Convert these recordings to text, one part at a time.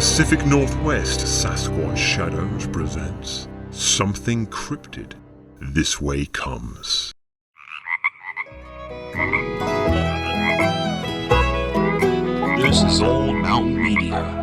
Pacific Northwest, Sasquatch Shadows presents Something Cryptid This Way Comes. This is Old Mountain Media.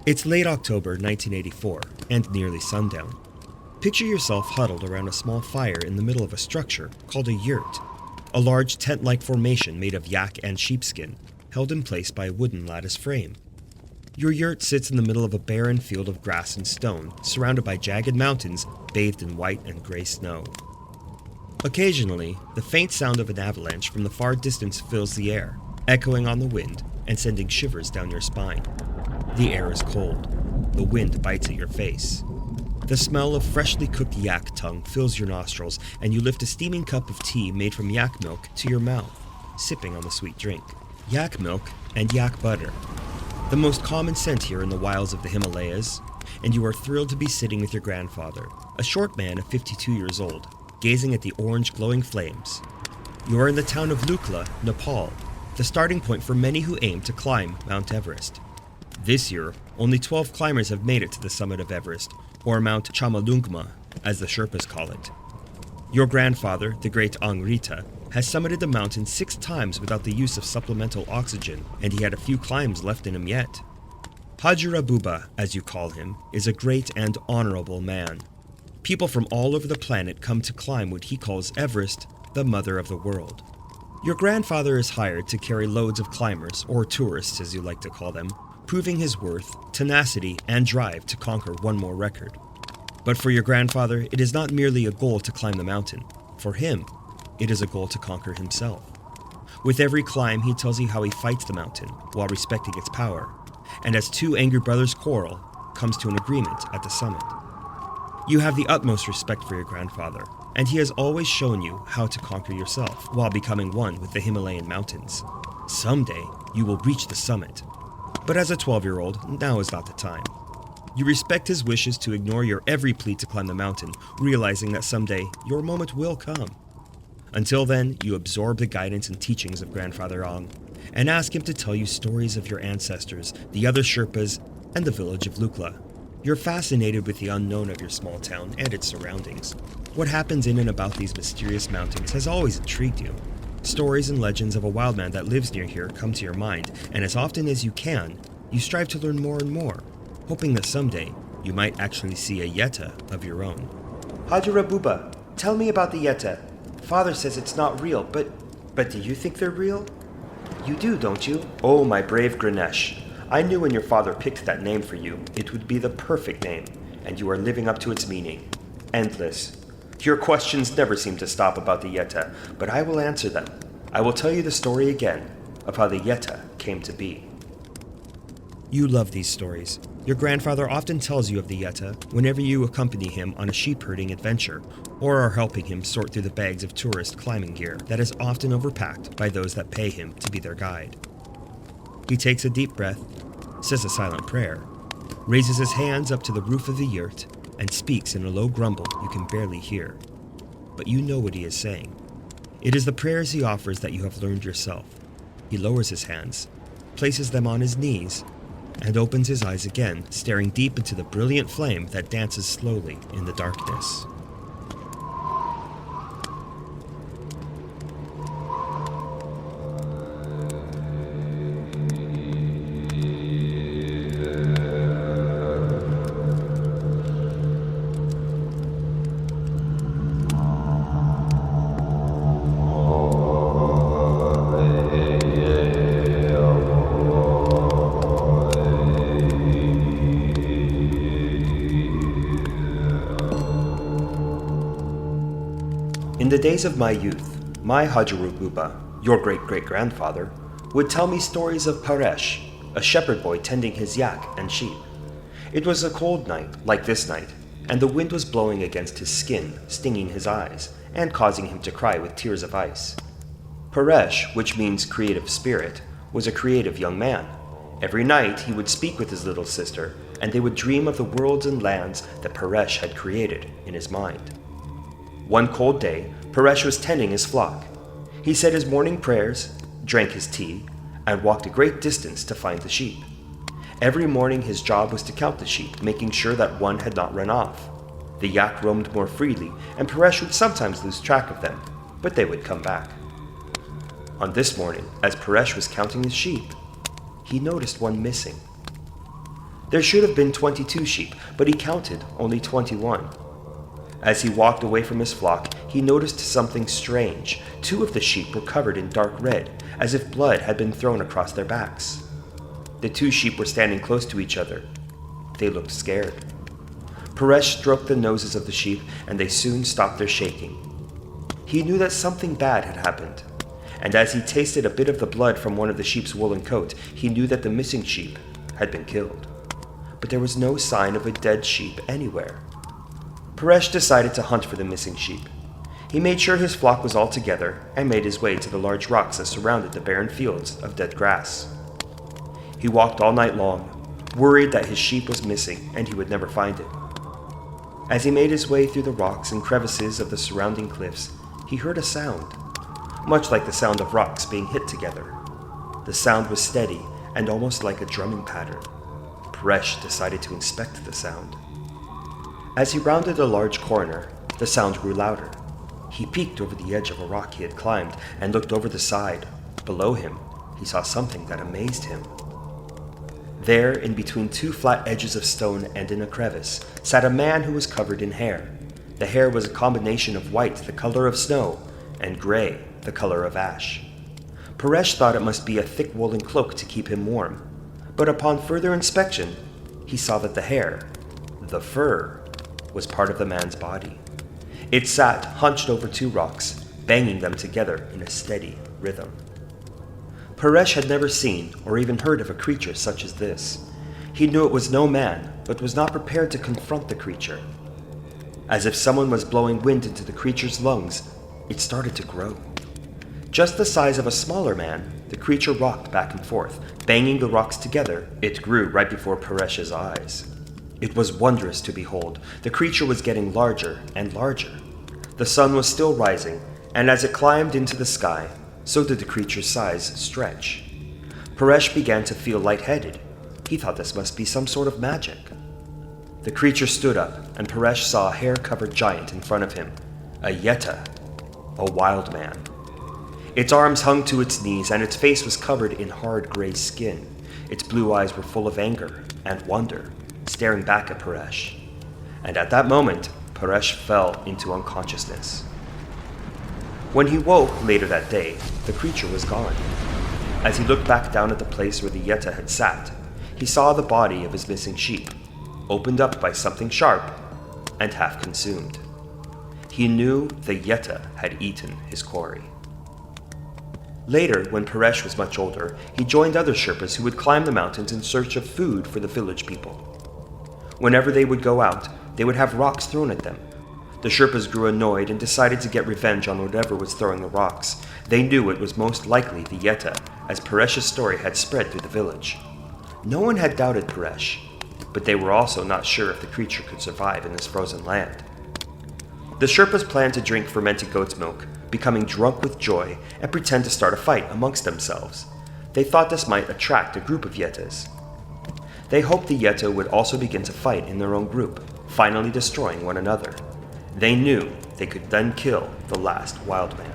It's late October 1984, and nearly sundown. Picture yourself huddled around a small fire in the middle of a structure called a yurt, a large tent-like formation made of yak and sheepskin, held in place by a wooden lattice frame. Your yurt sits in the middle of a barren field of grass and stone, surrounded by jagged mountains bathed in white and gray snow. Occasionally, the faint sound of an avalanche from the far distance fills the air, echoing on the wind and sending shivers down your spine. The air is cold. The wind bites at your face. The smell of freshly cooked yak tongue fills your nostrils, and you lift a steaming cup of tea made from yak milk to your mouth, sipping on the sweet drink. Yak milk and yak butter, the most common scent here in the wilds of the Himalayas, and you are thrilled to be sitting with your grandfather, a short man of 52 years old, gazing at the orange glowing flames. You are in the town of Lukla, Nepal, the starting point for many who aim to climb Mount Everest. This year, only 12 climbers have made it to the summit of Everest, or Mount Chamalungma, as the Sherpas call it. Your grandfather, the great Angrita, has summited the mountain 6 times without the use of supplemental oxygen, and he had a few climbs left in him yet. Hajira Buba, as you call him, is a great and honorable man. People from all over the planet come to climb what he calls Everest, the mother of the world. Your grandfather is hired to carry loads of climbers, or tourists as you like to call them, proving his worth, tenacity, and drive to conquer one more record. But for your grandfather, it is not merely a goal to climb the mountain. For him, it is a goal to conquer himself. With every climb, he tells you how he fights the mountain while respecting its power, and as 2 angry brothers quarrel, comes to an agreement at the summit. You have the utmost respect for your grandfather, and he has always shown you how to conquer yourself while becoming one with the Himalayan mountains. Someday, you will reach the summit. But as a 12-year-old, now is not the time. You respect his wishes to ignore your every plea to climb the mountain, realizing that someday your moment will come. Until then, you absorb the guidance and teachings of Grandfather Ang, and ask him to tell you stories of your ancestors, the other Sherpas, and the village of Lukla. You're fascinated with the unknown of your small town and its surroundings. What happens in and about these mysterious mountains has always intrigued you. Stories and legends of a wild man that lives near here come to your mind, and as often as you can, you strive to learn more and more, hoping that someday you might actually see a Yeti of your own. Hajira Buba, tell me about the Yeti. Father says it's not real, but do you think they're real? You do, don't you? Oh, my brave Ganesh. I knew when your father picked that name for you, it would be the perfect name, and you are living up to its meaning. Endless. Your questions never seem to stop about the Yeti, but I will answer them. I will tell you the story again of how the Yeti came to be. You love these stories. Your grandfather often tells you of the Yeti whenever you accompany him on a sheep-herding adventure, or are helping him sort through the bags of tourist climbing gear that is often overpacked by those that pay him to be their guide. He takes a deep breath, says a silent prayer, raises his hands up to the roof of the yurt, and speaks in a low grumble you can barely hear. But you know what he is saying. It is the prayers he offers that you have learned yourself. He lowers his hands, places them on his knees, and opens his eyes again, staring deep into the brilliant flame that dances slowly in the darkness. the days of my youth, my Hajaruguba, your great-great-grandfather, would tell me stories of Paresh, a shepherd boy tending his yak and sheep. It was a cold night, like this night, and the wind was blowing against his skin, stinging his eyes, and causing him to cry with tears of ice. Paresh, which means creative spirit, was a creative young man. Every night he would speak with his little sister, and they would dream of the worlds and lands that Paresh had created in his mind. One cold day, Paresh was tending his flock. He said his morning prayers, drank his tea, and walked a great distance to find the sheep. Every morning his job was to count the sheep, making sure that one had not run off. The yak roamed more freely, and Paresh would sometimes lose track of them, but they would come back. On this morning, as Paresh was counting his sheep, he noticed one missing. There should have been 22 sheep, but he counted only 21. As he walked away from his flock, he noticed something strange. 2 of the sheep were covered in dark red, as if blood had been thrown across their backs. The 2 sheep were standing close to each other. They looked scared. Paresh stroked the noses of the sheep, and they soon stopped their shaking. He knew that something bad had happened, and as he tasted a bit of the blood from one of the sheep's woolen coat, he knew that the missing sheep had been killed. But there was no sign of a dead sheep anywhere. Paresh decided to hunt for the missing sheep. He made sure his flock was all together and made his way to the large rocks that surrounded the barren fields of dead grass. He walked all night long, worried that his sheep was missing and he would never find it. As he made his way through the rocks and crevices of the surrounding cliffs, he heard a sound, much like the sound of rocks being hit together. The sound was steady and almost like a drumming pattern. Paresh decided to inspect the sound. As he rounded a large corner, the sound grew louder. He peeked over the edge of a rock he had climbed and looked over the side. Below him, he saw something that amazed him. There, in between 2 flat edges of stone and in a crevice, sat a man who was covered in hair. The hair was a combination of white, the color of snow, and gray, the color of ash. Paresh thought it must be a thick woolen cloak to keep him warm, but upon further inspection, he saw that the hair, the fur, was part of the man's body. It sat hunched over 2 rocks, banging them together in a steady rhythm. Paresh had never seen or even heard of a creature such as this. He knew it was no man, but was not prepared to confront the creature. As if someone was blowing wind into the creature's lungs, it started to grow. Just the size of a smaller man, the creature rocked back and forth, banging the rocks together. It grew right before Paresh's eyes. It was wondrous to behold. The creature was getting larger and larger. The sun was still rising, and as it climbed into the sky, so did the creature's size stretch. Paresh began to feel lightheaded. He thought this must be some sort of magic. The creature stood up, and Paresh saw a hair-covered giant in front of him, a Yeti, a wild man. Its arms hung to its knees, and its face was covered in hard gray skin. Its blue eyes were full of anger and wonder, staring back at Paresh. And at that moment, Paresh fell into unconsciousness. When he woke later that day, the creature was gone. As he looked back down at the place where the Yeti had sat, he saw the body of his missing sheep, opened up by something sharp and half consumed. He knew the Yeti had eaten his quarry. Later, when Paresh was much older, he joined other Sherpas who would climb the mountains in search of food for the village people. Whenever they would go out, they would have rocks thrown at them. The Sherpas grew annoyed and decided to get revenge on whatever was throwing the rocks. They knew it was most likely the Yeti, as Paresh's story had spread through the village. No one had doubted Paresh, but they were also not sure if the creature could survive in this frozen land. The Sherpas planned to drink fermented goat's milk, becoming drunk with joy, and pretend to start a fight amongst themselves. They thought this might attract a group of Yetis. They hoped the Yeti would also begin to fight in their own group, finally destroying one another. They knew they could then kill the last wild man.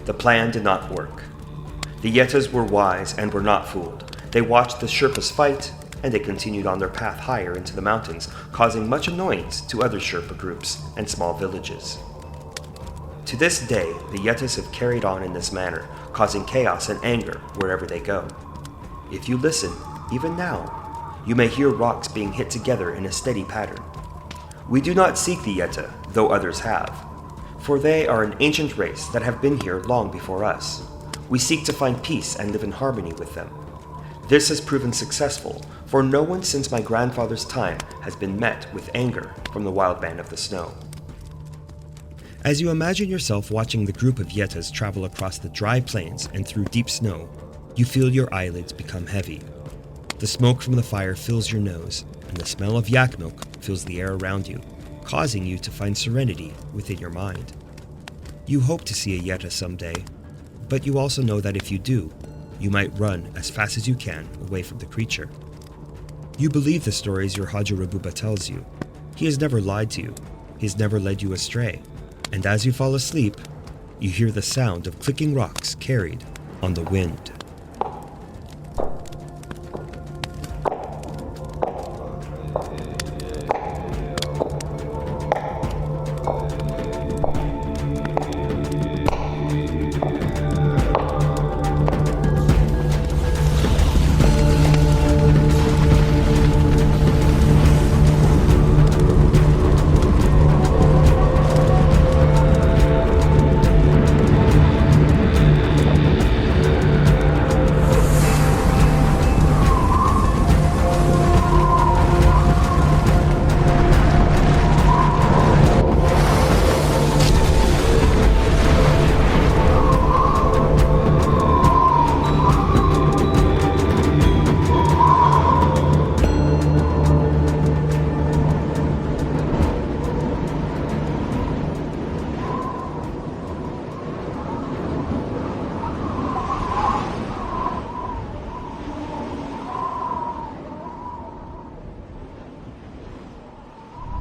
The plan did not work. The Yetis were wise and were not fooled. They watched the Sherpas fight, and they continued on their path higher into the mountains, causing much annoyance to other Sherpa groups and small villages. To this day, the Yetis have carried on in this manner, causing chaos and anger wherever they go. If you listen, even now, you may hear rocks being hit together in a steady pattern. We do not seek the Yeti, though others have, for they are an ancient race that have been here long before us. We seek to find peace and live in harmony with them. This has proven successful, for no one since my grandfather's time has been met with anger from the wild man of the snow. As you imagine yourself watching the group of Yetis travel across the dry plains and through deep snow, you feel your eyelids become heavy. The smoke from the fire fills your nose, and the smell of yak milk fills the air around you, causing you to find serenity within your mind. You hope to see a Yeti someday, but you also know that if you do, you might run as fast as you can away from the creature. You believe the stories your Haja Rabuba tells you. He has never lied to you. He has never led you astray. And as you fall asleep, you hear the sound of clicking rocks carried on the wind.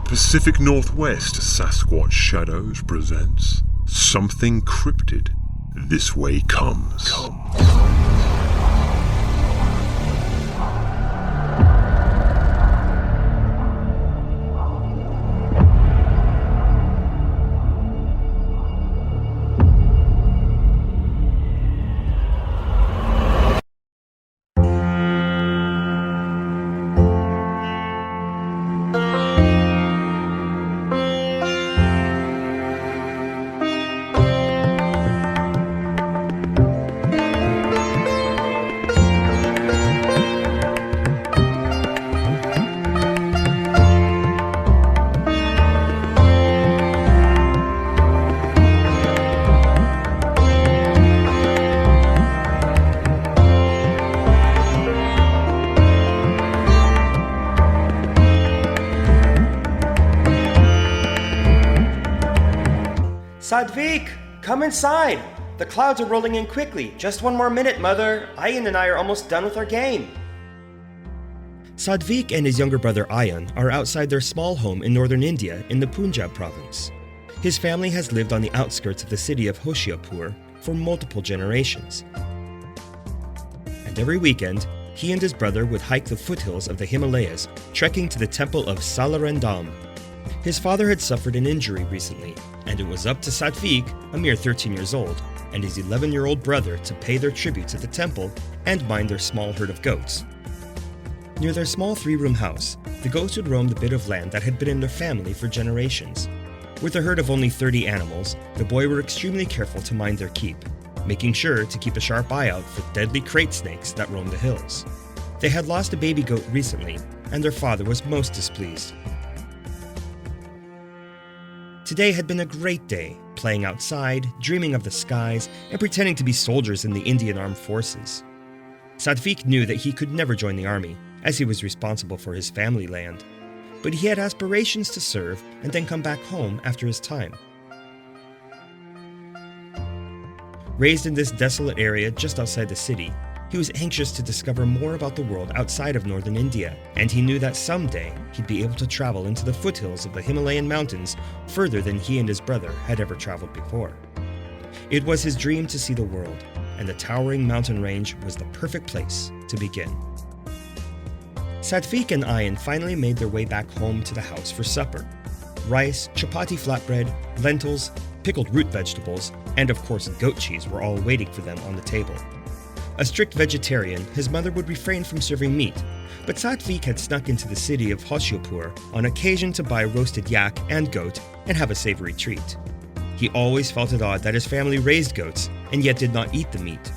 Pacific Northwest Sasquatch Shadows presents Something Cryptid. This Way Comes. Saatvik, come inside! The clouds are rolling in quickly. Just one more minute, Mother. Ayan and I are almost done with our game. Saatvik and his younger brother Ayan are outside their small home in northern India in the Punjab province. His family has lived on the outskirts of the city of Hoshiarpur for multiple generations. And every weekend, he and his brother would hike the foothills of the Himalayas, trekking to the temple of Salarendam. His father had suffered an injury recently, and it was up to Saatvik, a mere 13 years old, and his 11-year-old brother to pay their tributes at the temple and mind their small herd of goats. Near their small 3-room house, the goats would roam the bit of land that had been in their family for generations. With a herd of only 30 animals, the boys were extremely careful to mind their keep, making sure to keep a sharp eye out for deadly crate snakes that roam the hills. They had lost a baby goat recently, and their father was most displeased. Today had been a great day, playing outside, dreaming of the skies, and pretending to be soldiers in the Indian Armed Forces. Saatvik knew that he could never join the army, as he was responsible for his family land, but he had aspirations to serve and then come back home after his time. Raised in this desolate area just outside the city, he was anxious to discover more about the world outside of northern India, and he knew that someday he'd be able to travel into the foothills of the Himalayan mountains further than he and his brother had ever traveled before. It was his dream to see the world, and the towering mountain range was the perfect place to begin. Saatvik and Ayan finally made their way back home to the house for supper. Rice, chapati flatbread, lentils, pickled root vegetables, and of course goat cheese were all waiting for them on the table. A strict vegetarian, his mother would refrain from serving meat, but Saatvik had snuck into the city of Hoshiopur on occasion to buy roasted yak and goat and have a savory treat. He always felt it odd that his family raised goats and yet did not eat the meat.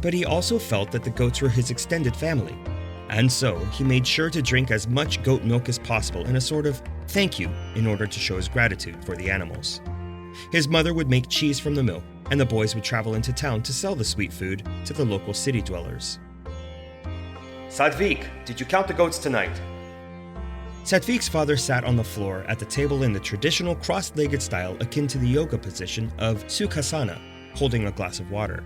But he also felt that the goats were his extended family, and so he made sure to drink as much goat milk as possible in a sort of thank you in order to show his gratitude for the animals. His mother would make cheese from the milk, and the boys would travel into town to sell the sweet food to the local city dwellers. Saatvik, did you count the goats tonight? Saatvik's father sat on the floor at the table in the traditional cross-legged style akin to the yoga position of Sukhasana, holding a glass of water.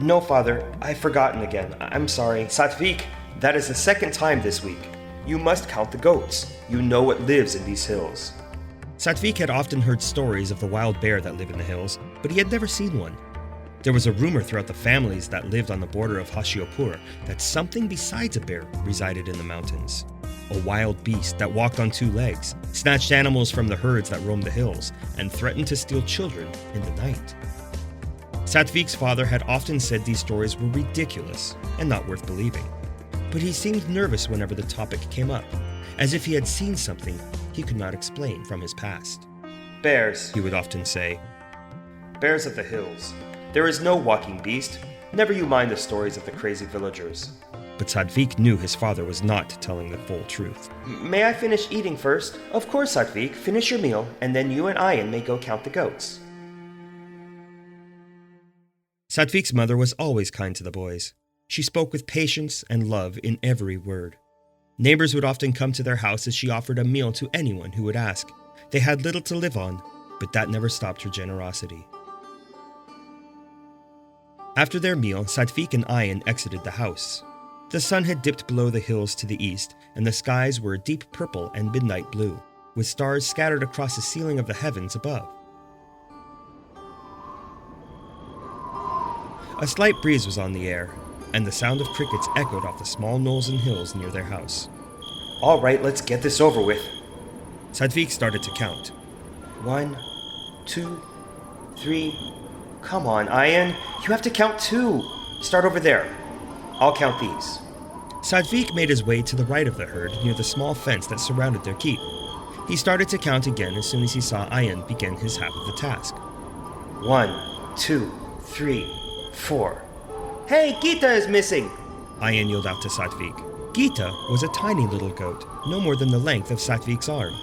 No, father, I've forgotten again. I'm sorry. Saatvik, that is the second time this week. You must count the goats. You know what lives in these hills. Saatvik had often heard stories of the wild bear that lived in the hills, but he had never seen one. There was a rumor throughout the families that lived on the border of Hoshiopur that something besides a bear resided in the mountains. A wild beast that walked on two legs, snatched animals from the herds that roamed the hills, and threatened to steal children in the night. Saatvik's father had often said these stories were ridiculous and not worth believing, but he seemed nervous whenever the topic came up, as if he had seen something he could not explain from his past. Bears, he would often say. Bears of the hills. There is no walking beast. Never you mind the stories of the crazy villagers. But Saatvik knew his father was not telling the full truth. May I finish eating first? Of course, Saatvik. Finish your meal, and then you and Ayan may go count the goats. Saatvik's mother was always kind to the boys. She spoke with patience and love in every word. Neighbors would often come to their house as she offered a meal to anyone who would ask. They had little to live on, but that never stopped her generosity. After their meal, Saatvik and Ayan exited the house. The sun had dipped below the hills to the east, and the skies were a deep purple and midnight blue, with stars scattered across the ceiling of the heavens above. A slight breeze was on the air, and the sound of crickets echoed off the small knolls and hills near their house. All right, let's get this over with. Saatvik started to count. 1, 2, 3. Come on, Ayan. You have to count 2. Start over there. I'll count these. Saatvik made his way to the right of the herd near the small fence that surrounded their keep. He started to count again as soon as he saw Ayan begin his half of the task. 1, 2, 3, 4. Hey, Gita is missing! Ayan yelled out to Saatvik. Gita was a tiny little goat, no more than the length of Saatvik's arm.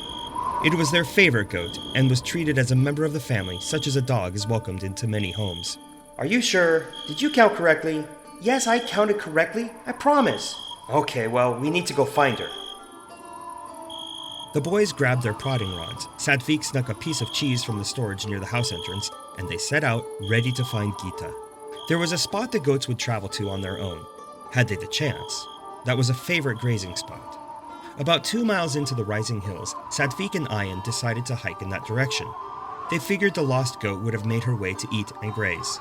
It was their favorite goat and was treated as a member of the family, such as a dog is welcomed into many homes. Are you sure? Did you count correctly? Yes, I counted correctly. I promise. Okay, well, we need to go find her. The boys grabbed their prodding rods. Saatvik snuck a piece of cheese from the storage near the house entrance, and they set out, ready to find Gita. There was a spot the goats would travel to on their own, had they the chance. That was a favorite grazing spot. About 2 miles into the rising hills, Saatvik and Ayan decided to hike in that direction. They figured the lost goat would have made her way to eat and graze.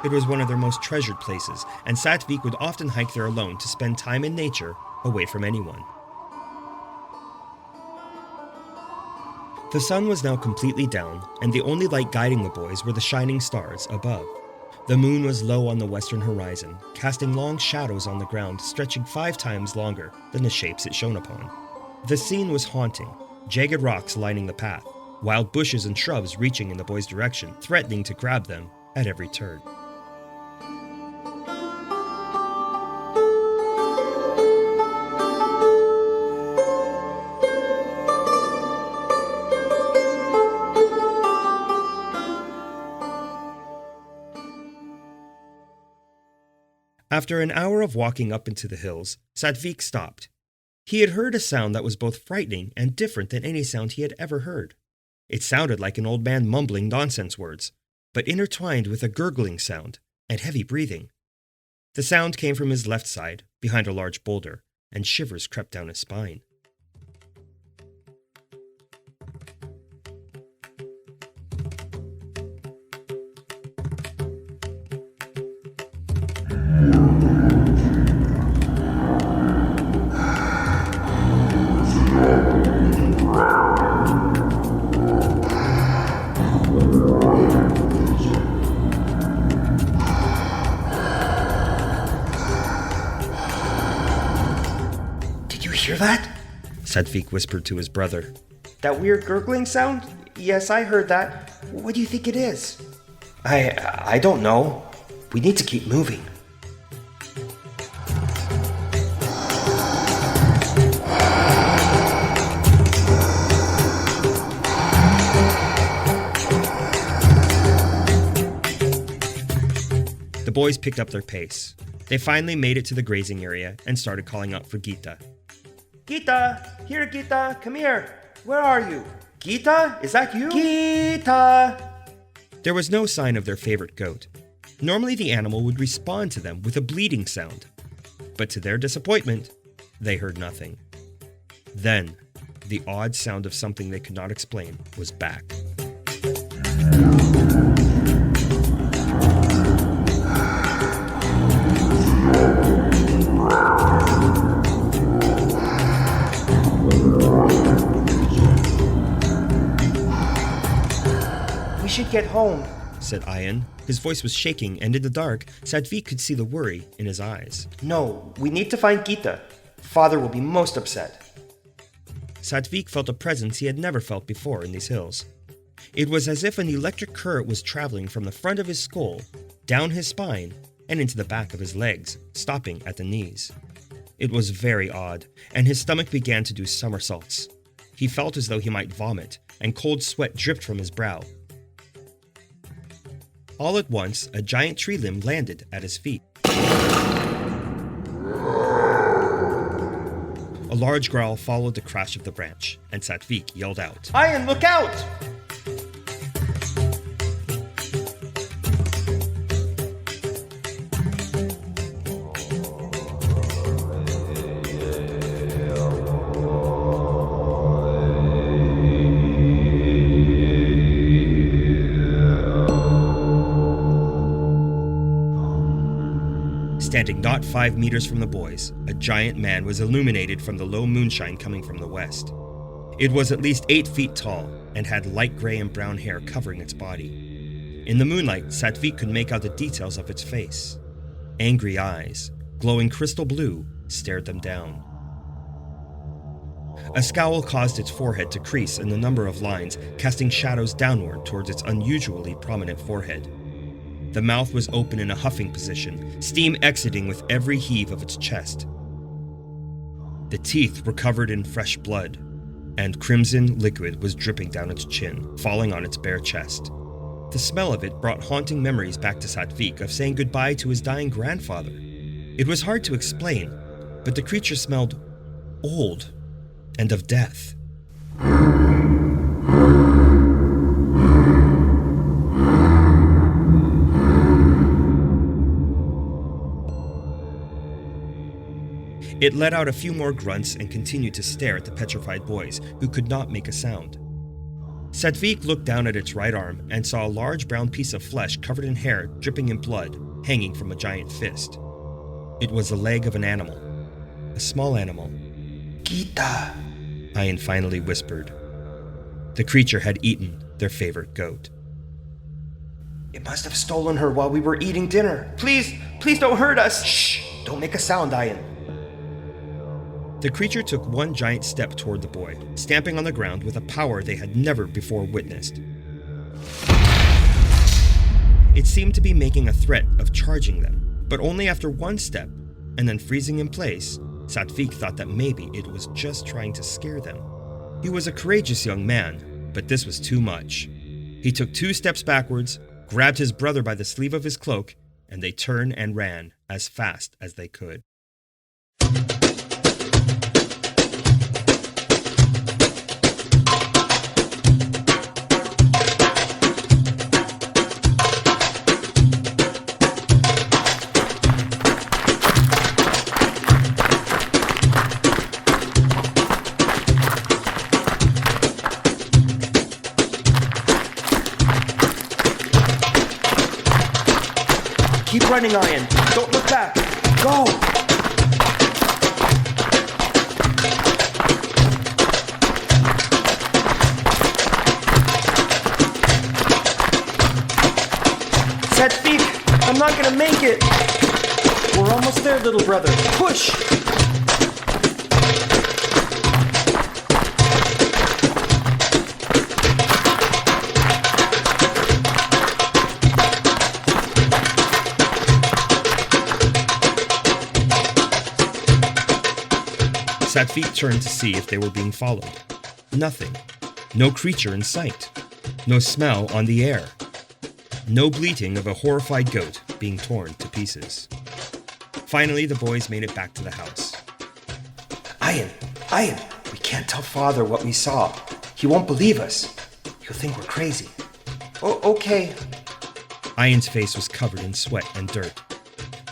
It was one of their most treasured places, and Saatvik would often hike there alone to spend time in nature, away from anyone. The sun was now completely down, and the only light guiding the boys were the shining stars above. The moon was low on the western horizon, casting long shadows on the ground stretching 5 times longer than the shapes it shone upon. The scene was haunting, jagged rocks lining the path, wild bushes and shrubs reaching in the boys' direction, threatening to grab them at every turn. After an hour of walking up into the hills, Saatvik stopped. He had heard a sound that was both frightening and different than any sound he had ever heard. It sounded like an old man mumbling nonsense words, but intertwined with a gurgling sound and heavy breathing. The sound came from his left side, behind a large boulder, and shivers crept down his spine. hear that? Saatvik whispered to his brother. That weird gurgling sound? Yes, I heard that. What do you think it is? I don't know. We need to keep moving. The boys picked up their pace. They finally made it to the grazing area and started calling out for Gita. Gita! Here, Gita! Come here! Where are you? Gita? Is that you? Gita! There was no sign of their favorite goat. Normally the animal would respond to them with a bleating sound. But to their disappointment, they heard nothing. Then, the odd sound of something they could not explain was back. We should get home, said Ayan. His voice was shaking, and in the dark, Saatvik could see the worry in his eyes. No, we need to find Gita. Father will be most upset. Saatvik felt a presence he had never felt before in these hills. It was as if an electric current was traveling from the front of his skull, down his spine, and into the back of his legs, stopping at the knees. It was very odd, and his stomach began to do somersaults. He felt as though he might vomit, and cold sweat dripped from his brow. All at once, a giant tree limb landed at his feet. A large growl followed the crash of the branch, and Saatvik yelled out, Ayan, look out! Standing not 5 meters from the boys, a giant man was illuminated from the low moonshine coming from the west. It was at least 8 feet tall and had light gray and brown hair covering its body. In the moonlight, Saatvik could make out the details of its face. Angry eyes, glowing crystal blue, stared them down. A scowl caused its forehead to crease in a number of lines, casting shadows downward towards its unusually prominent forehead. The mouth was open in a huffing position, steam exiting with every heave of its chest. The teeth were covered in fresh blood, and crimson liquid was dripping down its chin, falling on its bare chest. The smell of it brought haunting memories back to Saatvik of saying goodbye to his dying grandfather. It was hard to explain, but the creature smelled old and of death. It let out a few more grunts and continued to stare at the petrified boys, who could not make a sound. Saatvik looked down at its right arm and saw a large brown piece of flesh covered in hair dripping in blood, hanging from a giant fist. It was the leg of an animal. A small animal. Gita! Ayan finally whispered. The creature had eaten their favorite goat. It must have stolen her while we were eating dinner. Please don't hurt us! Shh! Don't make a sound, Ayan. The creature took one giant step toward the boy, stamping on the ground with a power they had never before witnessed. It seemed to be making a threat of charging them, but only after one step, and then freezing in place. Saatvik thought that maybe it was just trying to scare them. He was a courageous young man, but this was too much. He took 2 steps backwards, grabbed his brother by the sleeve of his cloak, and they turned and ran as fast as they could. Keep running, Ayan. Don't look back. Go! Saatvik, I'm not gonna make it. We're almost there, little brother. Push! Saatvik turned to see if they were being followed. Nothing. No creature in sight. No smell on the air. No bleating of a horrified goat being torn to pieces. Finally, the boys made it back to the house. Ayan, we can't tell Father what we saw. He won't believe us. He'll think we're crazy. Okay. Ayan's face was covered in sweat and dirt.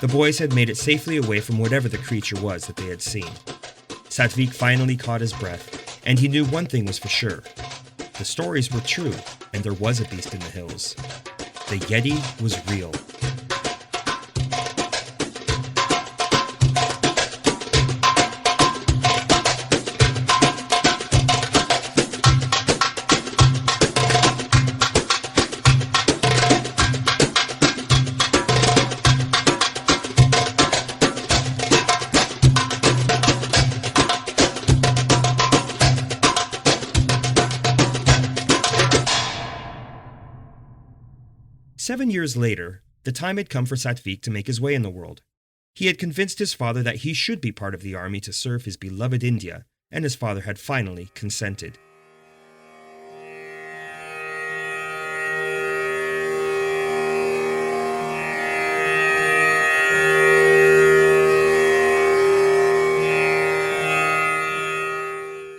The boys had made it safely away from whatever the creature was that they had seen. Saatvik finally caught his breath, and he knew one thing was for sure. The stories were true, and there was a beast in the hills. The Yeti was real. Seven years later, the time had come for Saatvik to make his way in the world. He had convinced his father that he should be part of the army to serve his beloved India, and his father had finally consented.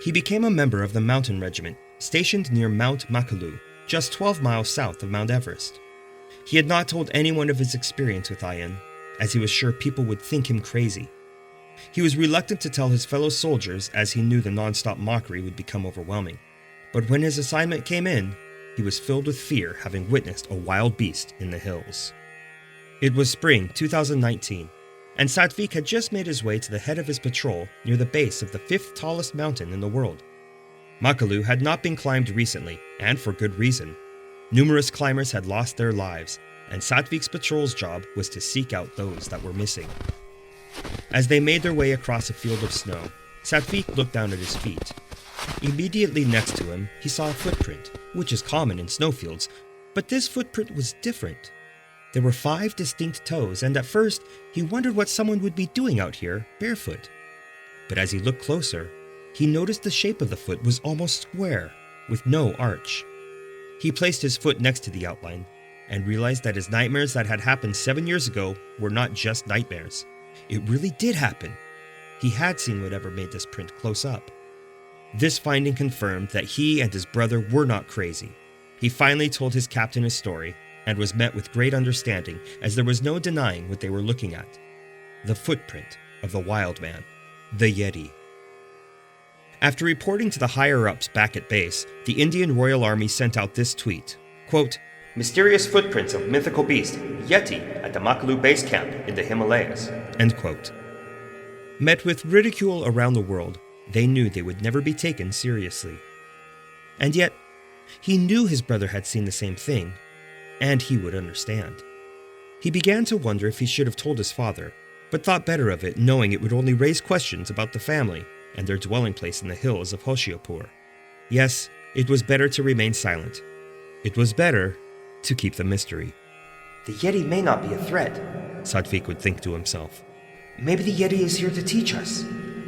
He became a member of the mountain regiment, stationed near Mount Makalu, just 12 miles south of Mount Everest. He had not told anyone of his experience with Ayan, as he was sure people would think him crazy. He was reluctant to tell his fellow soldiers, as he knew the non-stop mockery would become overwhelming. But when his assignment came in, he was filled with fear, having witnessed a wild beast in the hills. It was spring 2019, and Saatvik had just made his way to the head of his patrol near the base of the 5th tallest mountain in the world. Makalu had not been climbed recently, and for good reason. Numerous climbers had lost their lives, and Saatvik's patrol's job was to seek out those that were missing. As they made their way across a field of snow, Saatvik looked down at his feet. Immediately next to him, he saw a footprint, which is common in snowfields, but this footprint was different. There were 5 distinct toes, and at first, he wondered what someone would be doing out here, barefoot. But as he looked closer, he noticed the shape of the foot was almost square, with no arch. He placed his foot next to the outline, and realized that his nightmares that had happened 7 years ago were not just nightmares. It really did happen. He had seen whatever made this print close up. This finding confirmed that he and his brother were not crazy. He finally told his captain his story, and was met with great understanding, as there was no denying what they were looking at. The footprint of the wild man, the Yeti. After reporting to the higher-ups back at base, the Indian Royal Army sent out this tweet, quote, "Mysterious footprints of mythical beast, Yeti, at the Makalu base camp in the Himalayas." End quote. Met with ridicule around the world, they knew they would never be taken seriously. And yet, he knew his brother had seen the same thing, and he would understand. He began to wonder if he should have told his father, but thought better of it, knowing it would only raise questions about the family and their dwelling place in the hills of Hoshiarpur. Yes, it was better to remain silent. It was better to keep the mystery. The Yeti may not be a threat, Saatvik would think to himself. Maybe the Yeti is here to teach us,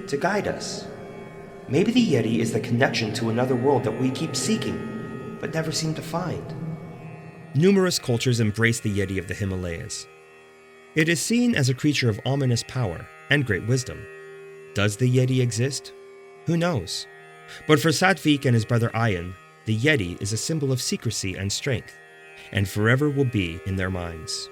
to guide us. Maybe the Yeti is the connection to another world that we keep seeking, but never seem to find. Numerous cultures embrace the Yeti of the Himalayas. It is seen as a creature of ominous power and great wisdom. Does the Yeti exist? Who knows? But for Saatvik and his brother Ayan, the Yeti is a symbol of secrecy and strength, and forever will be in their minds.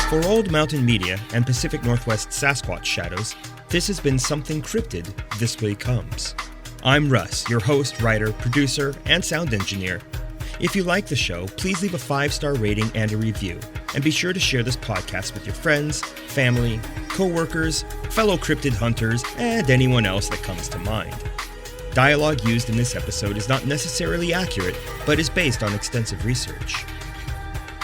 For Old Mountain Media and Pacific Northwest Sasquatch Shadows, this has been Something Cryptid This Way Comes. I'm Russ, your host, writer, producer, and sound engineer. If you like the show, please leave a 5-star rating and a review, and be sure to share this podcast with your friends, family, co-workers, fellow cryptid hunters, and anyone else that comes to mind. Dialogue used in this episode is not necessarily accurate, but is based on extensive research.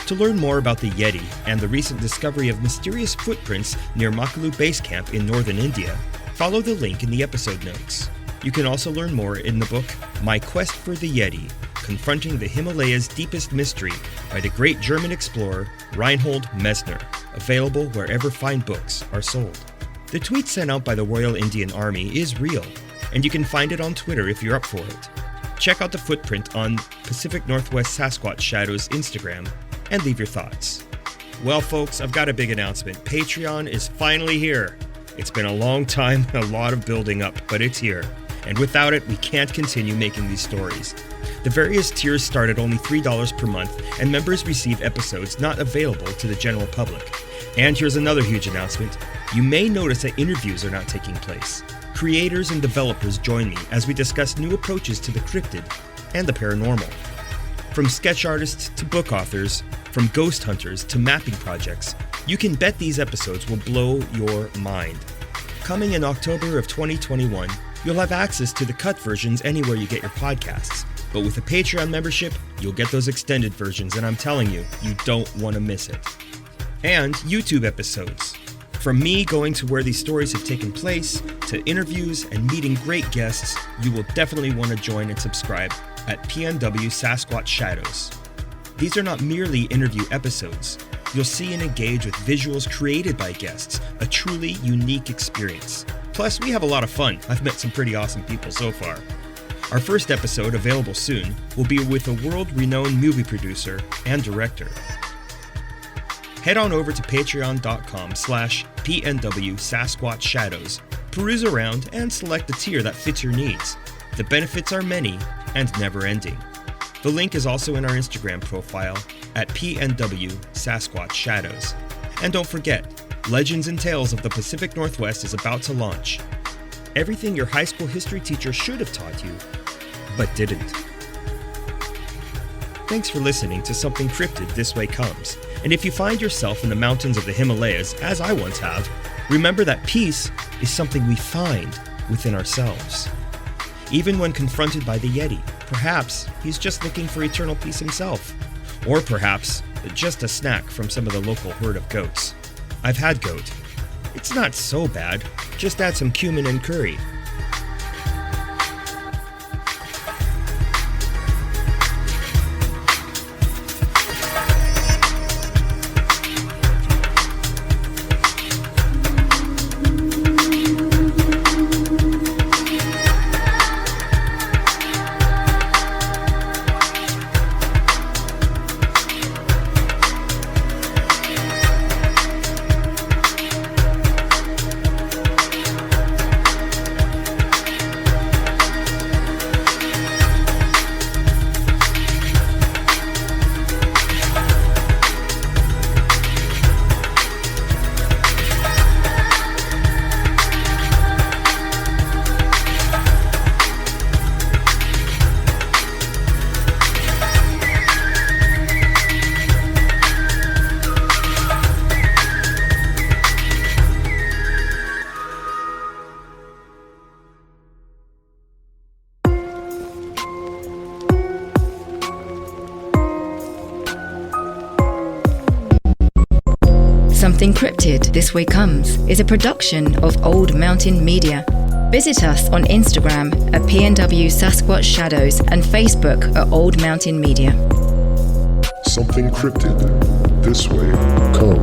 To learn more about the Yeti and the recent discovery of mysterious footprints near Makalu Base Camp in northern India, follow the link in the episode notes. You can also learn more in the book My Quest for the Yeti, Confronting the Himalaya's Deepest Mystery by the great German explorer Reinhold Messner, available wherever fine books are sold. The tweet sent out by the Royal Indian Army is real, and you can find it on Twitter if you're up for it. Check out the footprint on Pacific Northwest Sasquatch Shadows Instagram and leave your thoughts. Well, folks, I've got a big announcement. Patreon is finally here. It's been a long time, a lot of building up, but it's here. And without it, we can't continue making these stories. The various tiers start at only $3 per month, and members receive episodes not available to the general public. And here's another huge announcement. You may notice that interviews are not taking place. Creators and developers join me as we discuss new approaches to the cryptid and the paranormal. From sketch artists to book authors, from ghost hunters to mapping projects, you can bet these episodes will blow your mind. Coming in October of 2021, you'll have access to the cut versions anywhere you get your podcasts. But with a Patreon membership, you'll get those extended versions, and I'm telling you, you don't want to miss it. And YouTube episodes. From me going to where these stories have taken place, to interviews and meeting great guests, you will definitely want to join and subscribe at PNW Sasquatch Shadows. These are not merely interview episodes. You'll see and engage with visuals created by guests, a truly unique experience. Plus, we have a lot of fun. I've met some pretty awesome people so far. Our first episode, available soon, will be with a world-renowned movie producer and director. Head on over to patreon.com/PNW Sasquatch Shadows, peruse around, and select the tier that fits your needs. The benefits are many and never-ending. The link is also in our Instagram profile at PNW Sasquatch Shadows. And don't forget, Legends and Tales of the Pacific Northwest is about to launch. Everything your high school history teacher should have taught you, but didn't. Thanks for listening to Something Cryptid This Way Comes. And if you find yourself in the mountains of the Himalayas, as I once have, remember that peace is something we find within ourselves. Even when confronted by the Yeti, perhaps he's just looking for eternal peace himself. Or perhaps just a snack from some of the local herd of goats. I've had goat. It's not so bad. Just add some cumin and curry. Something Cryptid This Way Comes is a production of Old Mountain Media. Visit us on Instagram at PNW Sasquatch Shadows and Facebook at Old Mountain Media. Something Cryptid This Way Comes.